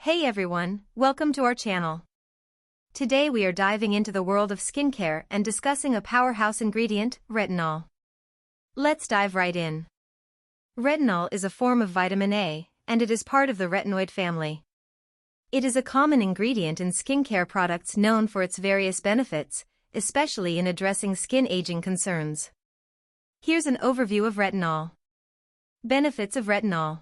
Hey everyone, welcome to our channel. Today we are diving into the world of skincare and discussing a powerhouse ingredient, retinol. Let's dive right in. Retinol is a form of vitamin A, and it is part of the retinoid family. It is a common ingredient in skincare products known for its various benefits, especially in addressing skin aging concerns. Here's an overview of retinol. Benefits of retinol.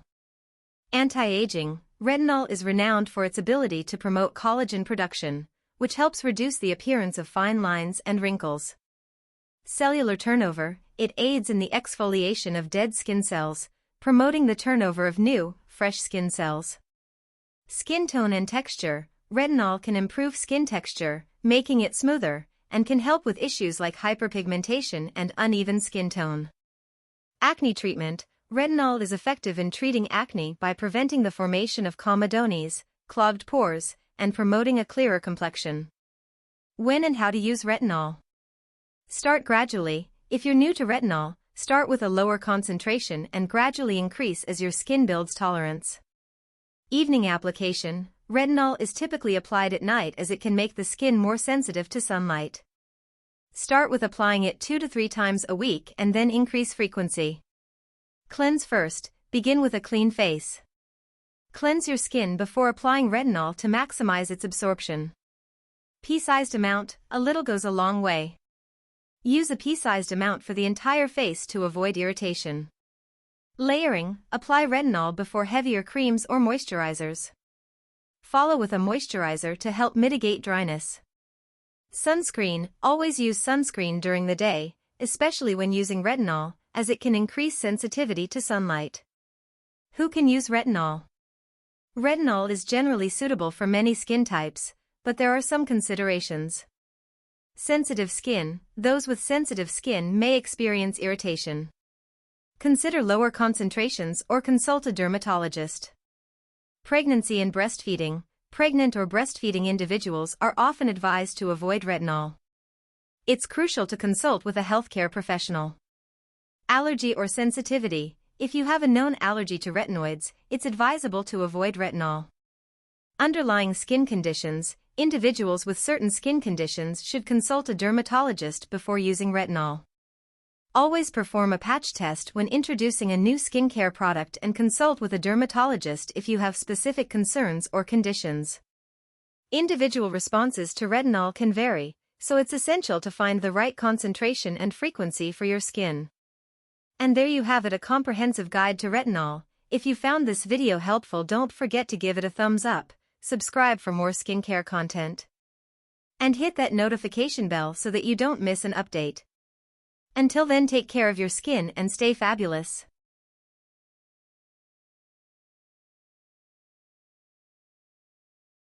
Anti-aging. Retinol is renowned for its ability to promote collagen production, which helps reduce the appearance of fine lines and wrinkles. Cellular turnover. It aids in the exfoliation of dead skin cells, promoting the turnover of new, fresh skin cells. Skin tone and texture. Retinol can improve skin texture, making it smoother, and can help with issues like hyperpigmentation and uneven skin tone. Acne treatment. Retinol is effective in treating acne by preventing the formation of comedones, clogged pores, and promoting a clearer complexion. When and how to use retinol. Start gradually. If you're new to retinol, start with a lower concentration and gradually increase as your skin builds tolerance. Evening application. Retinol is typically applied at night as it can make the skin more sensitive to sunlight. Start with applying it 2 to 3 times a week and then increase frequency. Cleanse first. Begin with a clean face. Cleanse your skin before applying retinol to maximize its absorption. Pea-sized amount. A little goes a long way. Use a pea-sized amount for the entire face to avoid irritation. Layering. Apply retinol before heavier creams or moisturizers. Follow with a moisturizer to help mitigate dryness. Sunscreen. Always use sunscreen during the day, especially when using retinol, as it can increase sensitivity to sunlight. Who can use retinol? Retinol is generally suitable for many skin types, but there are some considerations. Sensitive skin. Those with sensitive skin may experience irritation. Consider lower concentrations or consult a dermatologist. Pregnancy and breastfeeding. Pregnant or breastfeeding individuals are often advised to avoid retinol. It's crucial to consult with a healthcare professional. Allergy or sensitivity. If you have a known allergy to retinoids, it's advisable to avoid retinol. Underlying skin conditions. Individuals with certain skin conditions should consult a dermatologist before using retinol. Always perform a patch test when introducing a new skincare product and consult with a dermatologist if you have specific concerns or conditions. Individual responses to retinol can vary, so it's essential to find the right concentration and frequency for your skin. And there you have it, a comprehensive guide to retinol. If you found this video helpful, don't forget to give it a thumbs up, subscribe for more skincare content, and hit that notification bell so that you don't miss an update. Until then, take care of your skin and stay fabulous.